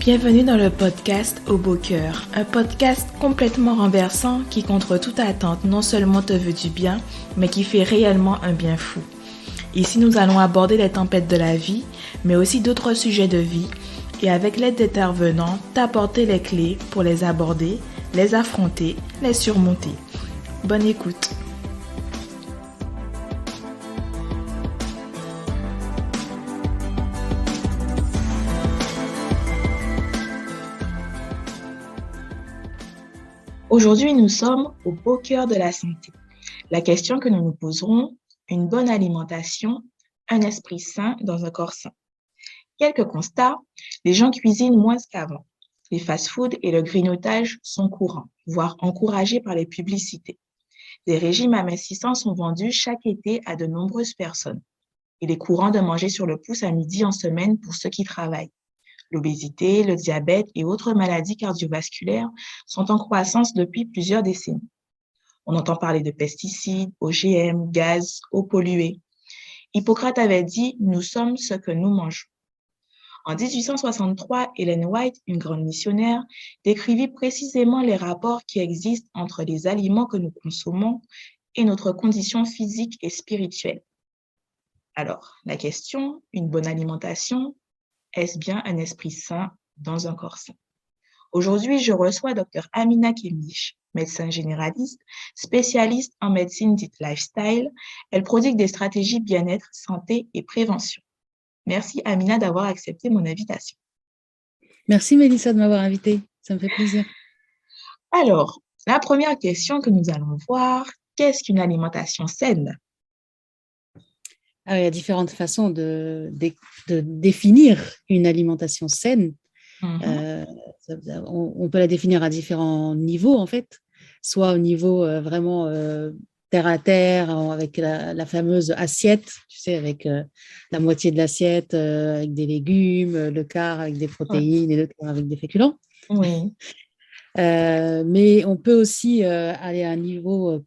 Bienvenue dans le podcast Au Beau Cœur, un podcast complètement renversant qui, contre toute attente, non seulement te veut du bien, mais qui fait réellement un bien fou. Ici, nous allons aborder les tempêtes de la vie, mais aussi d'autres sujets de vie, et avec l'aide d'intervenants, t'apporter les clés pour les aborder, les affronter, les surmonter. Bonne écoute. Aujourd'hui, nous sommes au beau cœur de la santé. La question que nous nous poserons, une bonne alimentation, un esprit sain dans un corps sain. Quelques constats, les gens cuisinent moins qu'avant. Les fast-foods et le grignotage sont courants, voire encouragés par les publicités. Des régimes amincissants sont vendus chaque été à de nombreuses personnes. Il est courant de manger sur le pouce à midi en semaine pour ceux qui travaillent. L'obésité, le diabète et autres maladies cardiovasculaires sont en croissance depuis plusieurs décennies. On entend parler de pesticides, OGM, gaz, eau polluée. Hippocrate avait dit « Nous sommes ce que nous mangeons ». En 1863, Ellen White, une grande missionnaire, décrivit précisément les rapports qui existent entre les aliments que nous consommons et notre condition physique et spirituelle. Alors, la question, une bonne alimentation, est-ce bien un esprit sain dans un corps sain? Aujourd'hui, je reçois Dr Amina Kemich, médecin généraliste, spécialiste en médecine dite lifestyle. Elle prodigue des stratégies bien-être, santé et prévention. Merci Amina d'avoir accepté mon invitation. Merci Mélissa de m'avoir invitée, ça me fait plaisir. Alors, la première question que nous allons voir, qu'est-ce qu'une alimentation saine? Il y a différentes façons de définir une alimentation saine. On peut la définir à différents niveaux, en fait, soit au niveau vraiment terre à terre, avec la fameuse assiette, tu sais, avec la moitié de l'assiette avec des légumes, le quart avec des protéines et le quart avec des féculents. Oui. Mais on peut aussi aller à un niveau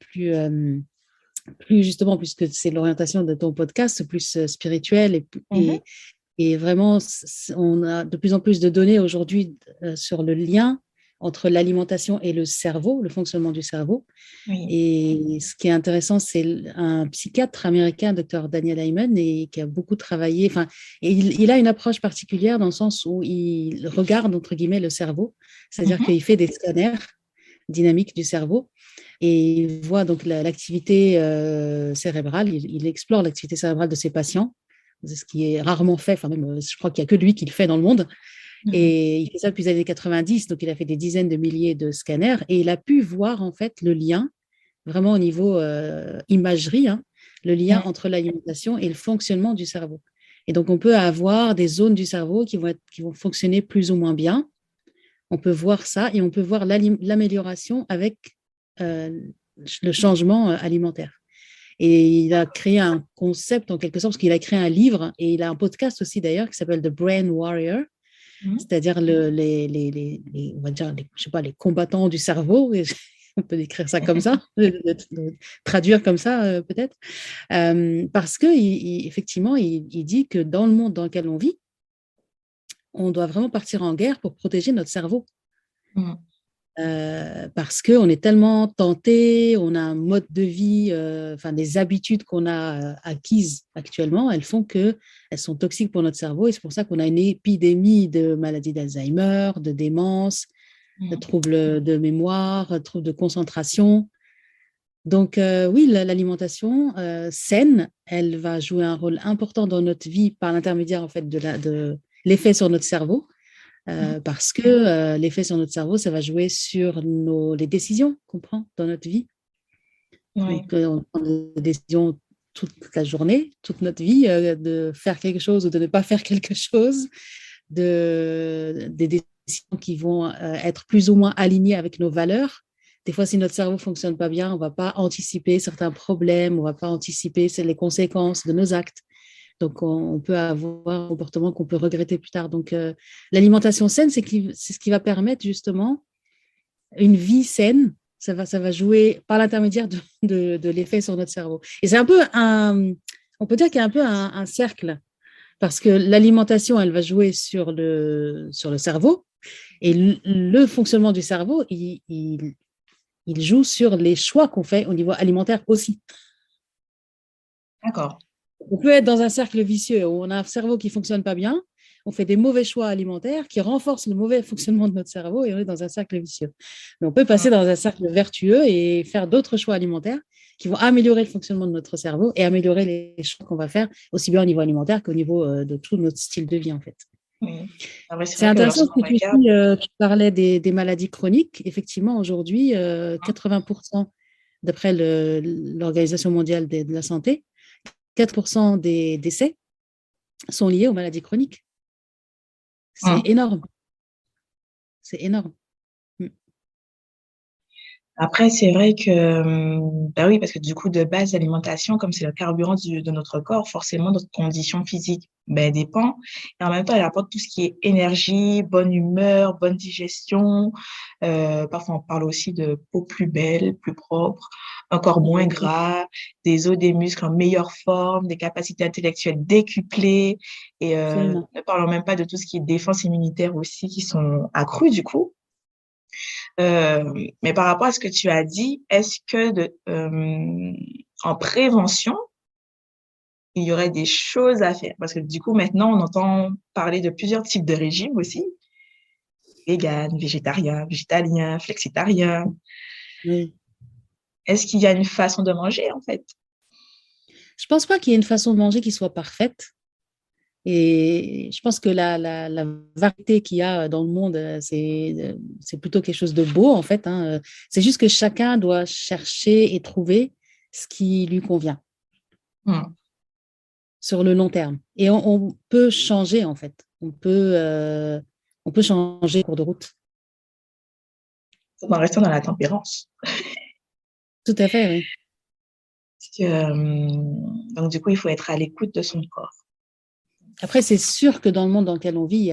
plus justement, puisque c'est l'orientation de ton podcast, plus spirituel et vraiment, on a de plus en plus de données aujourd'hui sur le lien entre l'alimentation et le cerveau, le fonctionnement du cerveau. Oui. Et ce qui est intéressant, c'est un psychiatre américain, Dr Daniel Amen, et qui a beaucoup travaillé. Et il a une approche particulière dans le sens où il regarde, entre guillemets, le cerveau, c'est-à-dire qu'il fait des scanners dynamiques du cerveau et il voit donc l'activité cérébrale, il explore l'activité cérébrale de ses patients, ce qui est rarement fait, enfin même je crois qu'il n'y a que lui qui le fait dans le monde. Et il fait ça depuis les années 90, donc il a fait des dizaines de milliers de scanners et il a pu voir en fait le lien, vraiment au niveau imagerie, le lien entre l'alimentation et le fonctionnement du cerveau. Et donc on peut avoir des zones du cerveau qui vont fonctionner plus ou moins bien. On peut voir ça et on peut voir l'amélioration avec le changement alimentaire. Et il a créé un concept en quelque sorte, parce qu'il a créé un livre et il a un podcast aussi d'ailleurs qui s'appelle The Brain Warrior, c'est-à-dire on va dire, je sais pas, les combattants du cerveau, on peut décrire ça comme ça, traduire comme ça peut-être, parce qu'effectivement, il dit que dans le monde dans lequel on vit, on doit vraiment partir en guerre pour protéger notre cerveau. Parce qu'on est tellement tenté, on a un mode de vie, des habitudes qu'on a acquises actuellement, elles font qu'elles sont toxiques pour notre cerveau et c'est pour ça qu'on a une épidémie de maladies d'Alzheimer, de démence, de troubles de mémoire, de troubles de concentration. Donc oui, l'alimentation saine, elle va jouer un rôle important dans notre vie par l'intermédiaire en fait de l'effet sur notre cerveau. Parce que l'effet sur notre cerveau, ça va jouer sur les décisions qu'on prend dans notre vie. Donc, on prend des décisions toute la journée, toute notre vie, de faire quelque chose ou de ne pas faire quelque chose, des décisions qui vont être plus ou moins alignées avec nos valeurs. Des fois, si notre cerveau ne fonctionne pas bien, on ne va pas anticiper certains problèmes, on ne va pas anticiper les conséquences de nos actes. Donc, on peut avoir un comportement qu'on peut regretter plus tard. Donc, l'alimentation saine, c'est ce qui va permettre justement une vie saine. Ça va jouer par l'intermédiaire de l'effet sur notre cerveau. Et c'est un peu on peut dire qu'il y a un peu un cercle. parce que l'alimentation, elle va jouer sur le cerveau, et le fonctionnement du cerveau, il joue sur les choix qu'on fait au niveau alimentaire aussi. D'accord. On peut être dans un cercle vicieux où on a un cerveau qui ne fonctionne pas bien, on fait des mauvais choix alimentaires qui renforcent le mauvais fonctionnement de notre cerveau et on est dans un cercle vicieux. Mais on peut passer dans un cercle vertueux et faire d'autres choix alimentaires qui vont améliorer le fonctionnement de notre cerveau et améliorer les choix qu'on va faire aussi bien au niveau alimentaire qu'au niveau de tout notre style de vie en fait. Oui. Ah ouais, c'est C'est vrai que intéressant ce lorsqu'on que tu regarde, dis, tu parlais des maladies chroniques. Effectivement, aujourd'hui, 80%, d'après l'Organisation mondiale de la santé, 4% des décès sont liés aux maladies chroniques. C'est hein. énorme. C'est énorme. Mm. Après, c'est vrai que, bah oui, parce que du coup, de base, l'alimentation, comme c'est le carburant de notre corps, forcément, notre condition physique, ben, dépend. Et en même temps, elle apporte tout ce qui est énergie, bonne humeur, bonne digestion. Parfois, on parle aussi de peau plus belle, plus propre, un corps moins gras, des os, des muscles en meilleure forme, des capacités intellectuelles décuplées. Et Absolument. ne parlons même pas de tout ce qui est défense immunitaire aussi, qui sont accrues, du coup. Mais par rapport à ce que tu as dit, est-ce que en prévention, il y aurait des choses à faire? Parce que du coup, maintenant, on entend parler de plusieurs types de régimes aussi, vegan, végétarien, végétalien, flexitarien. Oui. Est-ce qu'il y a une façon de manger, en fait? Je ne pense pas qu'il y ait une façon de manger qui soit parfaite. Et je pense que la variété qu'il y a dans le monde, c'est plutôt quelque chose de beau, en fait, hein. C'est juste que chacun doit chercher et trouver ce qui lui convient Hmm. sur le long terme. Et on peut changer, en fait. On peut changer en cours de route. Tout en restant dans la tempérance. Tout à fait, oui. Parce que, donc, du coup, il faut être à l'écoute de son corps. Après, c'est sûr que dans le monde dans lequel on vit,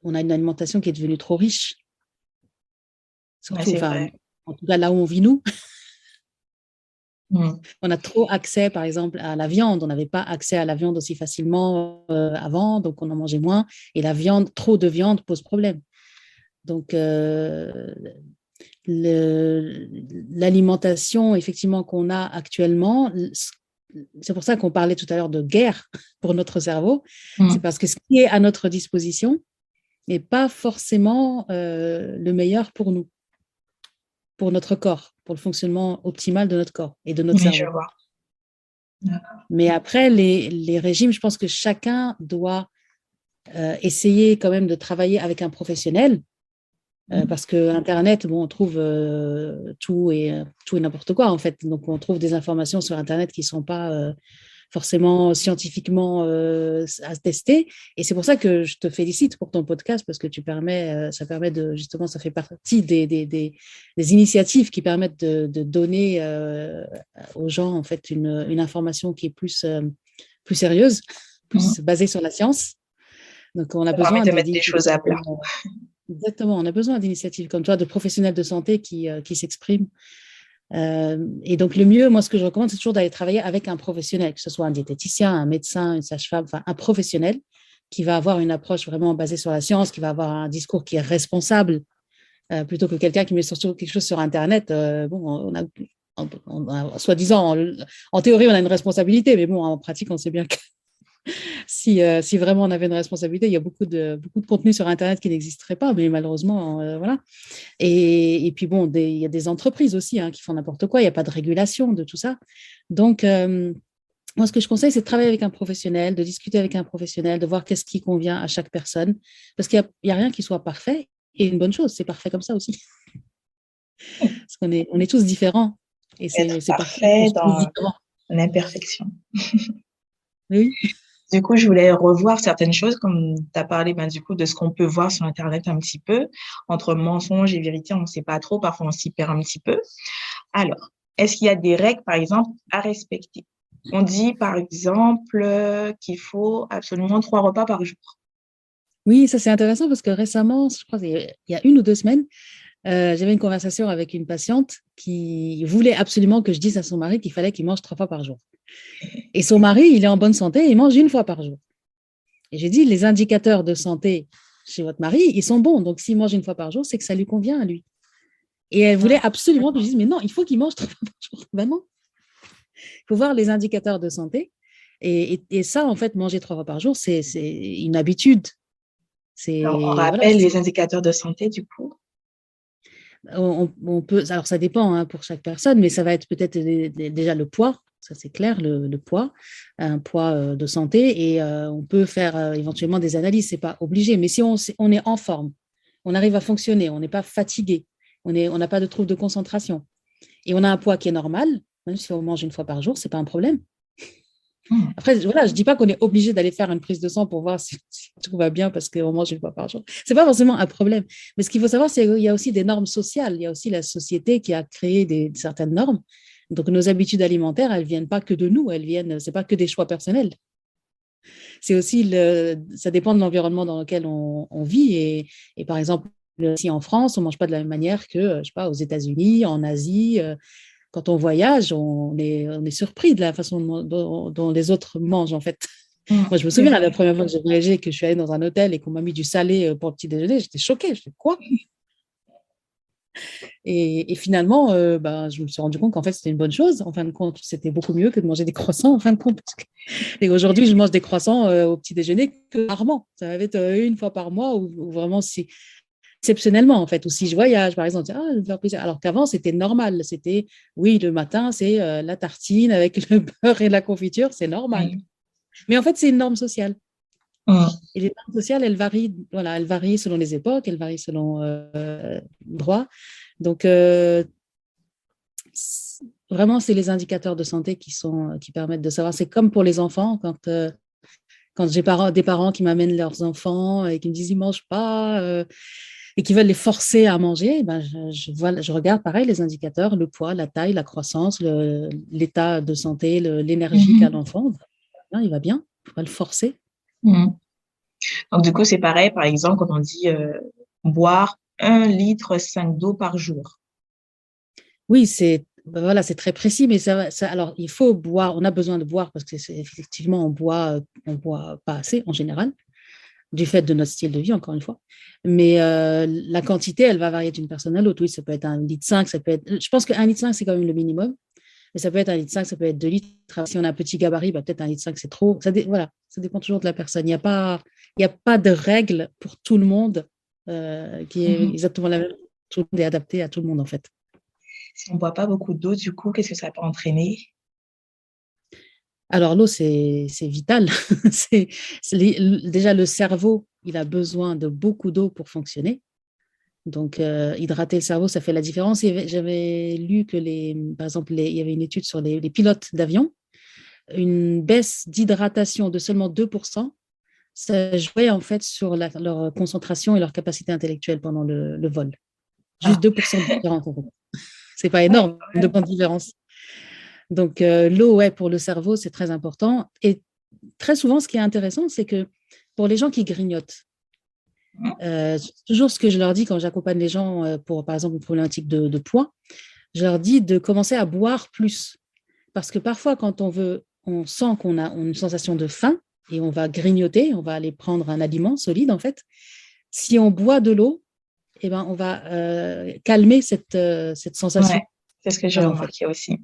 on a une alimentation qui est devenue trop riche. Ouais, Surtout, c'est enfin, vrai. en tout cas là où on vit, nous, Hmm. on a trop accès, par exemple, à la viande. On n'avait pas accès à la viande aussi facilement avant, donc on en mangeait moins. Et la viande, trop de viande pose problème. Donc, l'alimentation, effectivement, qu'on a actuellement, c'est pour ça qu'on parlait tout à l'heure de guerre pour notre cerveau. C'est Hmm. parce que ce qui est à notre disposition n'est pas forcément le meilleur pour nous, pour notre corps, pour le fonctionnement optimal de notre corps et de notre Oui, je cerveau. vois. Mais après, les régimes, je pense que chacun doit essayer quand même de travailler avec un professionnel parce que Internet, bon, on trouve tout et n'importe quoi en fait. Donc on trouve des informations sur Internet qui ne sont pas forcément scientifiquement à tester. Et c'est pour ça que je te félicite pour ton podcast parce que ça permet de justement, ça fait partie des initiatives qui permettent de donner aux gens en fait une information qui est plus sérieuse, Hmm. plus basée sur la science. Donc on a Ça permet besoin de mettre les choses à d'initiatives plat. exactement, on a besoin d'initiatives comme toi, de professionnels de santé qui s'expriment. Et donc, le mieux, moi, ce que je recommande, c'est toujours d'aller travailler avec un professionnel, que ce soit un diététicien, un médecin, une sage-femme, enfin, un professionnel qui va avoir une approche vraiment basée sur la science, qui va avoir un discours qui est responsable, plutôt que quelqu'un qui met surtout quelque chose sur Internet. Bon, soi-disant, en théorie, on a une responsabilité, mais bon, en pratique, on sait bien que si vraiment on avait une responsabilité, il y a beaucoup de contenu sur Internet qui n'existerait pas, mais malheureusement, voilà. Et puis bon, il y a des entreprises aussi qui font n'importe quoi, il n'y a pas de régulation de tout ça. Donc, moi, ce que je conseille, c'est de travailler avec un professionnel, de discuter avec un professionnel, de voir qu'est-ce qui convient à chaque personne, parce qu'il n'y a rien qui soit parfait, et une bonne chose, c'est parfait comme ça aussi, parce on est tous différents, et Être c'est parfait qu'on parfait soit tous dans différents. l'imperfection. Oui, Du coup, je voulais revoir certaines choses, comme tu as parlé ben, du coup de ce qu'on peut voir sur Internet un petit peu. Entre mensonges et vérité, on ne sait pas trop, parfois on s'y perd un petit peu. Alors, est-ce qu'il y a des règles, par exemple, à respecter? On dit, par exemple, qu'il faut absolument 3 repas par jour. oui, ça c'est intéressant parce que récemment, je crois qu'il y a 1 ou 2 semaines, j'avais une conversation avec une patiente qui voulait absolument que je dise à son mari qu'il fallait qu'il mange 3 fois par jour. Et son mari, il est en bonne santé, il mange 1 fois par jour. Et j'ai dit, les indicateurs de santé chez votre mari, ils sont bons. Donc, s'il mange une fois par jour, c'est que ça lui convient à lui. Et elle voulait absolument que je dise, mais non, il faut qu'il mange 3 fois par jour. Ben non, il faut voir les indicateurs de santé. Et ça, en fait, manger 3 fois par jour, c'est une habitude. Alors, on Voilà, rappelle les indicateurs de santé, du coup. on peut, alors ça dépend hein, pour chaque personne, mais ça va être peut-être déjà le poids, ça c'est clair, le poids, un poids de santé, et on peut faire éventuellement des analyses, c'est pas obligé, mais si on est en forme, on arrive à fonctionner, on n'est pas fatigué, on n'a pas de troubles de concentration, et on a un poids qui est normal, même si on mange une fois par jour, c'est pas un problème. Après, voilà, je ne dis pas qu'on est obligé d'aller faire une prise de sang pour voir si tout va bien parce qu'on mange une fois par jour. Ce n'est pas forcément un problème. Mais ce qu'il faut savoir, c'est qu'il y a aussi des normes sociales. Il y a aussi la société qui a créé certaines normes. Donc, nos habitudes alimentaires, elles ne viennent pas que de nous. Ce n'est pas que des choix personnels. C'est aussi, ça dépend de l'environnement dans lequel on vit. Et par exemple, ici en France, on ne mange pas de la même manière que, je sais pas, aux États-Unis, en Asie. Quand on voyage, on est surpris de la façon dont les autres mangent, en fait. Moi, je me souviens, la première fois que j'ai voyagé, que je suis allée dans un hôtel et qu'on m'a mis du salé pour le petit déjeuner, j'étais choquée. Je fais quoi? Et finalement, je me suis rendu compte qu'en fait, c'était une bonne chose. En fin de compte, c'était beaucoup mieux que de manger des croissants, en fin de compte. Et aujourd'hui, je mange des croissants au petit déjeuner que rarement. Ça va être une fois par mois ou vraiment si exceptionnellement, en fait, ou si je voyage, par exemple, me faire plaisir. Alors qu'avant, c'était normal. C'était, oui, le matin, c'est la tartine avec le beurre et la confiture, c'est normal. Mais en fait, c'est une norme sociale. Et les normes sociales, elles varient, voilà, elles varient selon les époques, elles varient selon le droit. Donc, vraiment, c'est les indicateurs de santé qui permettent de savoir. C'est comme pour les enfants, quand j'ai des parents qui m'amènent leurs enfants et qui me disent ils ne mangent pas et qui veulent les forcer à manger, ben je regarde pareil les indicateurs, le poids, la taille, la croissance, l'état de santé, l'énergie qu'a l'enfant. Il va bien, il ne faut pas le forcer. Donc, du coup, c'est pareil, par exemple, quand on dit boire 1,5 litre d'eau par jour. Oui, voilà, c'est très précis, mais alors il faut boire, on a besoin de boire parce que effectivement, on boit pas assez en général, du fait de notre style de vie, encore une fois. Mais la quantité, elle va varier d'une personne à l'autre. Oui, ça peut être 1,5 litre, ça peut être. Je pense qu'1,5 litre, c'est quand même le minimum. Mais ça peut être 1,5 litre, ça peut être 2 litres. Si on a un petit gabarit, peut-être 1,5 litre, c'est trop. Voilà, ça dépend toujours de la personne. Il y a pas de règle pour tout le monde qui est exactement la même. Tout le monde est adapté à tout le monde, en fait. Si on ne boit pas beaucoup d'eau, du coup, qu'est-ce que ça peut entraîner? Alors, l'eau, c'est vital. Déjà, le cerveau, il a besoin de beaucoup d'eau pour fonctionner. Donc, hydrater le cerveau, ça fait la différence. J'avais lu que, par exemple, il y avait une étude sur les pilotes d'avion. Une baisse d'hydratation de seulement 2%, ça jouait en fait sur leur concentration et leur capacité intellectuelle pendant le vol. Juste 2% de différence. En fait. C'est pas énorme, 2 points de différence. Donc, l'eau, ouais, pour le cerveau, c'est très important. Et très souvent, ce qui est intéressant, c'est que pour les gens qui grignotent, toujours ce que je leur dis quand j'accompagne les gens pour, par exemple, une problématique de poids, je leur dis de commencer à boire plus. Parce que parfois, quand on sent qu'on a une sensation de faim et on va grignoter, on va aller prendre un aliment solide, en fait. Si on boit de l'eau, eh ben, on va calmer cette sensation. Ouais, c'est ce que j'ai remarqué aussi.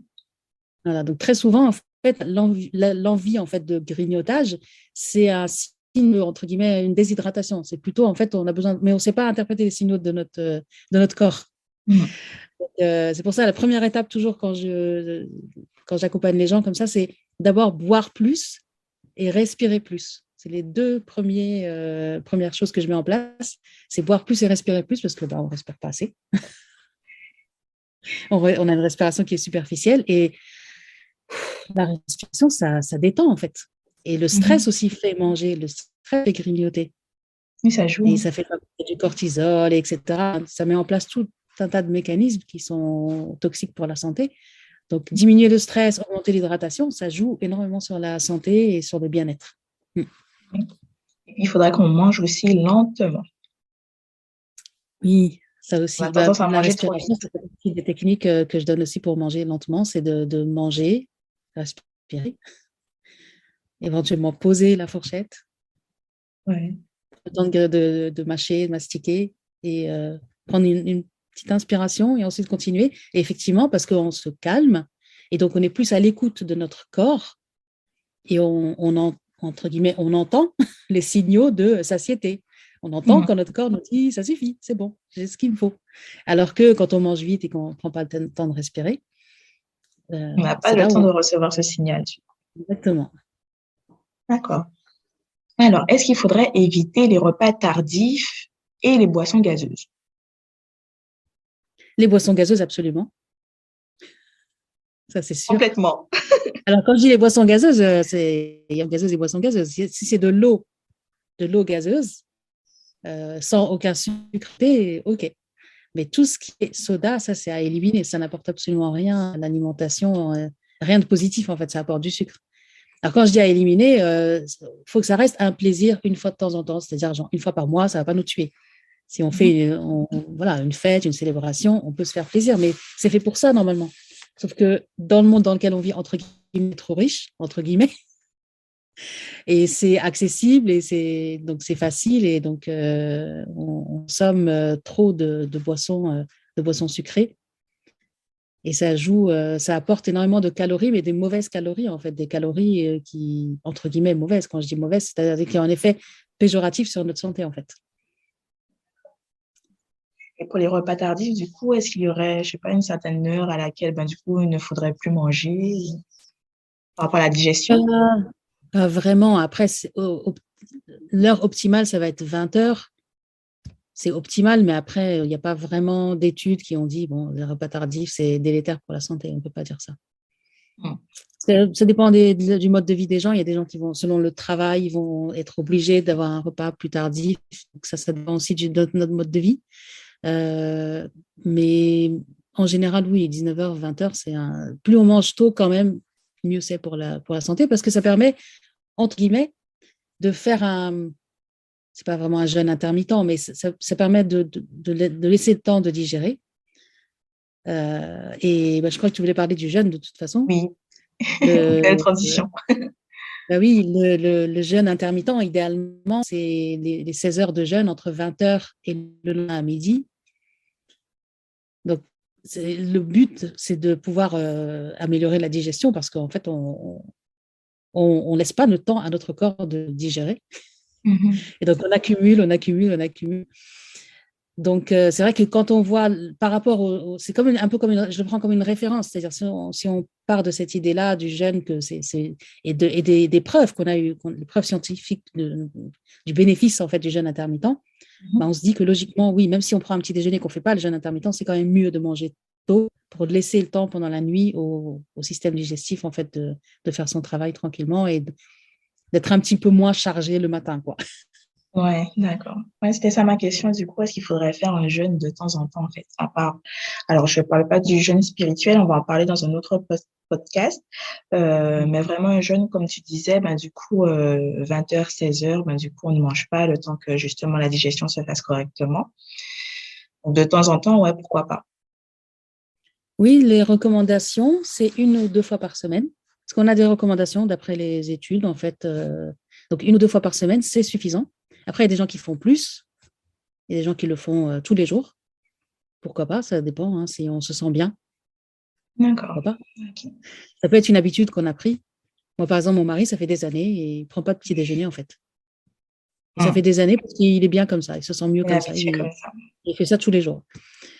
Voilà, donc très souvent, en fait, l'envie en fait, de grignotage, c'est un signe, entre guillemets, une déshydratation. C'est plutôt, en fait, on a besoin, mais on ne sait pas interpréter les signaux de notre corps. C'est pour ça, la première étape, toujours, quand j'accompagne les gens comme ça, c'est d'abord boire plus et respirer plus. C'est les deux premières choses que je mets en place. C'est boire plus et respirer plus parce que on ne respire pas assez. On a une respiration qui est superficielle et la respiration, ça détend en fait. Et le stress aussi fait manger, le stress fait grignoter. Oui, ça joue. Et ça fait du cortisol, etc. Ça met en place tout un tas de mécanismes qui sont toxiques pour la santé. Donc, diminuer le stress, augmenter l'hydratation, ça joue énormément sur la santé et sur le bien-être. Il faudra qu'on mange aussi lentement. Oui, ça aussi. On a tendance à La manger trop respiration, vite. c'est une des techniques que je donne aussi pour manger lentement, c'est de manger, respirer, éventuellement poser la fourchette Ouais. Le temps de mâcher, de mastiquer et prendre une petite inspiration et ensuite continuer. Et effectivement, parce qu'on se calme et donc on est plus à l'écoute de notre corps et entre guillemets, on entend les signaux de satiété. On entend quand notre corps nous dit ça suffit, c'est bon, j'ai ce qu'il me faut. Alors que quand on mange vite et qu'on ne prend pas le temps de respirer, On n'a pas c'est le là temps où de on... recevoir ce signal. Exactement. D'accord. Alors, est-ce qu'il faudrait éviter les repas tardifs et les boissons gazeuses? Les boissons gazeuses, absolument. Ça, c'est sûr. Complètement. Alors, quand je dis les boissons gazeuses, il y a gazeuses et boissons gazeuses. Si c'est de l'eau gazeuse, sans aucun sucre, OK. Mais tout ce qui est soda, ça, c'est à éliminer. Ça n'apporte absolument rien à l'alimentation, rien de positif, en fait. Ça apporte du sucre. Alors, quand je dis à éliminer, faut que ça reste un plaisir une fois de temps en temps. C'est-à-dire, genre, une fois par mois, ça ne va pas nous tuer. Si on fait voilà, une fête, une célébration, on peut se faire plaisir, mais c'est fait pour ça, normalement. Sauf que dans le monde dans lequel on vit, entre guillemets, trop riche, entre guillemets, et c'est accessible et c'est facile et donc on consomme trop de boissons sucrées et ça apporte énormément de calories, mais des mauvaises calories en fait, des calories qui entre guillemets mauvaises. Quand je dis mauvaises, c'est-à-dire qui ont un effet péjoratif sur notre santé en fait. Et pour les repas tardifs, du coup, est-ce qu'il y aurait, je sais pas, une certaine heure à laquelle, ben, du coup, il ne faudrait plus manger par rapport à la digestion? Pas vraiment. Après, l'heure optimale, ça va être 20 heures. C'est optimal, mais après, il n'y a pas vraiment d'études qui ont dit, bon, les repas tardifs, c'est délétère pour la santé. On ne peut pas dire ça. Hmm. Ça dépend du mode de vie des gens. Il y a des gens qui vont, selon le travail, ils vont être obligés d'avoir un repas plus tardif. Donc ça dépend aussi de notre mode de vie. Euh, mais en général, oui, 19 h, 20 h, plus on mange tôt quand même, mieux c'est pour la santé parce que ça permet, entre guillemets, de faire c'est pas vraiment un jeûne intermittent, mais ça permet de laisser le temps de digérer. Et je crois que tu voulais parler du jeûne de toute façon. Oui, belle Le, transition. bah oui, le jeûne intermittent, idéalement, c'est les 16 heures de jeûne entre 20 h et le lendemain à midi. Donc, le but, c'est de pouvoir améliorer la digestion parce qu'en fait, on laisse pas le temps à notre corps de digérer. Et donc, on accumule, on accumule, on accumule. Donc, c'est vrai que quand on voit par rapport c'est comme un peu comme je le prends comme une référence, c'est-à-dire si on part de cette idée-là du jeûne que et des preuves qu'on a eues, les preuves scientifiques du bénéfice en fait du jeûne intermittent, ben, on se dit que logiquement, oui, même si on prend un petit déjeuner qu'on ne fait pas le jeûne intermittent, c'est quand même mieux de manger tôt pour laisser le temps pendant la nuit au système digestif en fait de faire son travail tranquillement et d'être un petit peu moins chargé le matin, quoi. Ouais, d'accord. Ouais, c'était ça ma question. Du coup, est-ce qu'il faudrait faire un jeûne de temps en temps, en fait, à part. Alors, je ne parle pas du jeûne spirituel, on va en parler dans un autre podcast. Mais vraiment un jeûne, comme tu disais, ben, du coup, 20 h, 16 h, ben, du coup, on ne mange pas le temps que justement la digestion se fasse correctement. Donc, de temps en temps, ouais, pourquoi pas. Oui, les recommandations, c'est 1 ou 2 fois par semaine. Parce qu'on a des recommandations d'après les études, en fait. Donc, 1 ou 2 fois par semaine, c'est suffisant. Après, il y a des gens qui font plus. Il y a des gens qui le font tous les jours. Pourquoi pas? Ça dépend, hein, si on se sent bien. D'accord. Pourquoi pas? Ok. Ça peut être une habitude qu'on a pris. Moi, par exemple, mon mari, ça fait des années et il ne prend pas de petit déjeuner, en fait. Et ça fait des années parce qu'il est bien comme ça. Il se sent mieux Une comme ça. habitude comme ça. Il fait ça tous les jours.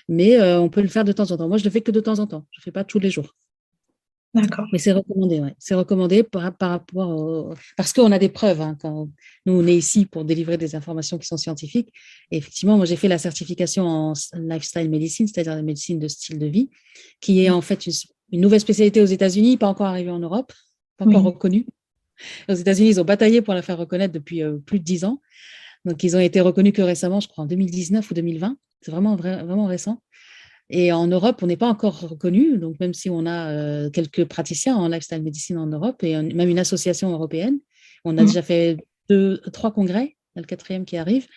Mais on peut le faire de temps en temps. Moi, je le fais que de temps en temps. Je ne fais pas tous les jours. D'accord. Mais c'est recommandé, ouais. C'est recommandé par rapport parce qu'on a des preuves. Hein, quand nous, on est ici pour délivrer des informations qui sont scientifiques. Et effectivement, moi, j'ai fait la certification en lifestyle medicine, c'est-à-dire la médecine de style de vie, qui est en fait une nouvelle spécialité aux États-Unis, pas encore arrivée en Europe, pas encore Oui. reconnue. Aux États-Unis, ils ont bataillé pour la faire reconnaître depuis plus de 10 ans. Donc, ils ont été reconnus que récemment, je crois en 2019 ou 2020. C'est vraiment, vraiment récent. Et en Europe, on n'est pas encore reconnu. Donc, même si on a quelques praticiens en lifestyle médecine en Europe et même une association européenne, on a déjà fait 3 congrès, il y a le 4e qui arrive.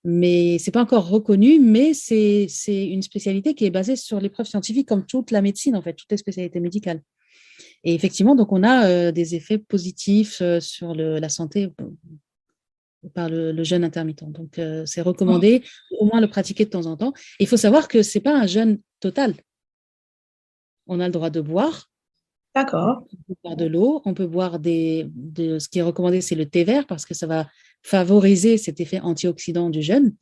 Mais ce n'est pas encore reconnu, mais c'est une spécialité qui est basée sur les preuves scientifiques, comme toute la médecine, en fait, toutes les spécialités médicales. Et effectivement, donc on a des effets positifs sur la santé par le jeûne intermittent. Donc, c'est recommandé au moins le pratiquer de temps en temps. Il faut savoir que ce n'est pas un jeûne total. On a le droit de boire. D'accord. On peut boire de l'eau, on peut boire ce qui est recommandé, c'est le thé vert parce que ça va favoriser cet effet antioxydant du jeûne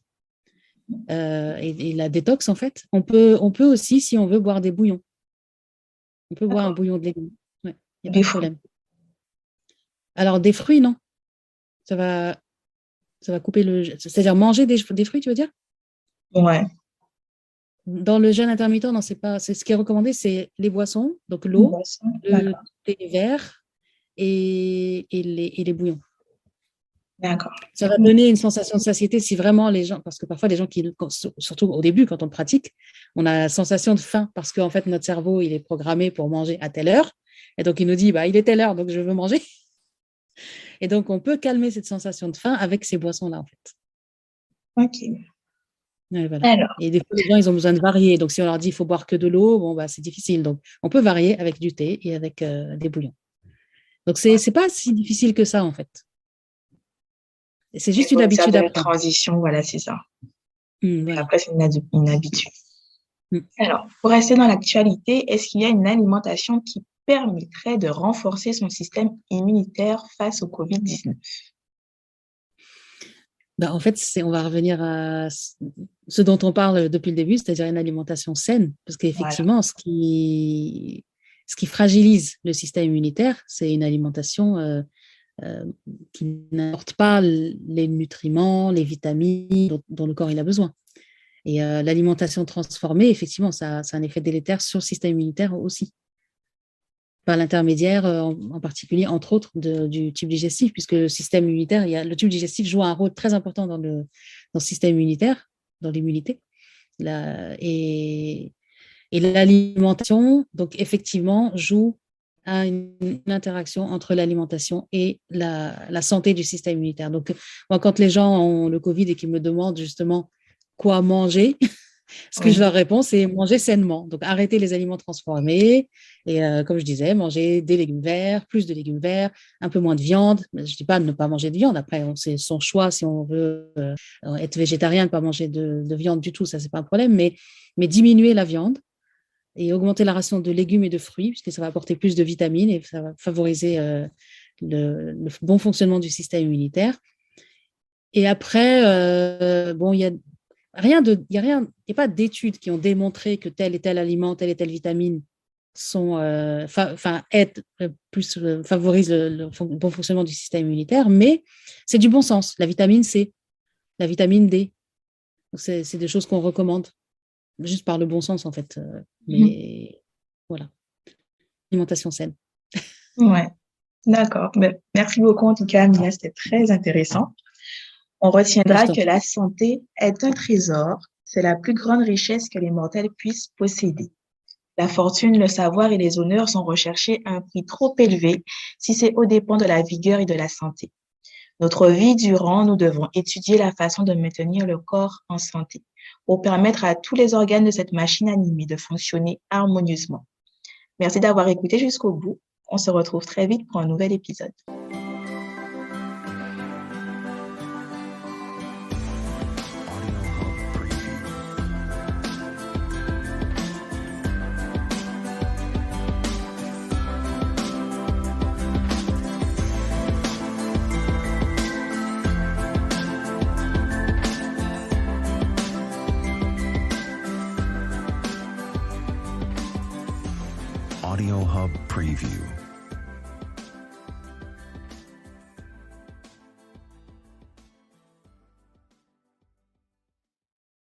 et la détox en fait. On peut aussi, si on veut, boire des bouillons. On peut boire un bouillon de légumes. Ouais, il n'y a pas de problème. Alors, des fruits, non. Ça va couper c'est-à-dire manger des fruits, tu veux dire? Ouais. Dans le jeûne intermittent, non, c'est ce qui est recommandé, c'est les boissons, donc l'eau, le thé vert et les bouillons. D'accord. Ça va donner une sensation de satiété si vraiment les gens, parce que parfois les gens surtout au début quand on pratique, on a la sensation de faim parce qu'en fait notre cerveau il est programmé pour manger à telle heure et donc il nous dit il est telle heure donc je veux manger. Et donc on peut calmer cette sensation de faim avec ces boissons-là en fait. Ok. Et, voilà. Alors. Et des fois les gens ils ont besoin de varier, donc si on leur dit il faut boire que de l'eau, c'est difficile. Donc on peut varier avec du thé et avec des bouillons. Donc c'est pas si difficile que ça en fait. C'est juste une habitude à prendre. Transition, voilà, c'est ça. Voilà. Après, c'est une habitude. Alors, pour rester dans l'actualité, est-ce qu'il y a une alimentation qui permettrait de renforcer son système immunitaire face au Covid-19? En fait, on va revenir à ce dont on parle depuis le début, c'est-à-dire une alimentation saine, parce qu'effectivement, ce qui fragilise le système immunitaire, c'est une alimentation qui n'apporte pas les nutriments, les vitamines dont le corps il a besoin. Et l'alimentation transformée, effectivement, ça a un effet délétère sur le système immunitaire aussi, par l'intermédiaire, en particulier, entre autres, du tube digestif, puisque le système immunitaire, le tube digestif joue un rôle très important dans le système immunitaire, dans l'immunité. Et l'alimentation, donc effectivement, joue à une interaction entre l'alimentation et la santé du système immunitaire. Donc, moi, quand les gens ont le Covid et qu'ils me demandent justement quoi manger, ce que je leur réponds, c'est manger sainement. Donc, arrêter les aliments transformés et, comme je disais, manger des légumes verts, plus de légumes verts, un peu moins de viande. Je ne dis pas de ne pas manger de viande. Après, c'est son choix si on veut être végétarien, ne pas manger de viande du tout, ça, ce n'est pas un problème. Mais diminuer la viande et augmenter la ration de légumes et de fruits, puisque ça va apporter plus de vitamines et ça va favoriser le bon fonctionnement du système immunitaire. Et après, il y a pas d'études qui ont démontré que tel et tel aliment, telle et telle vitamine favorisent le bon fonctionnement du système immunitaire, mais c'est du bon sens. La vitamine C, la vitamine D, c'est des choses qu'on recommande juste par le bon sens en fait. Mais voilà, alimentation saine. Ouais, d'accord. Merci beaucoup en tout cas, Mia, c'était très intéressant. On retiendra que la santé est un trésor, c'est la plus grande richesse que les mortels puissent posséder. La fortune, le savoir et les honneurs sont recherchés à un prix trop élevé si c'est aux dépens de la vigueur et de la santé. Notre vie durant, nous devons étudier la façon de maintenir le corps en santé pour permettre à tous les organes de cette machine animée de fonctionner harmonieusement. Merci d'avoir écouté jusqu'au bout. On se retrouve très vite pour un nouvel épisode. Audio Hub Preview.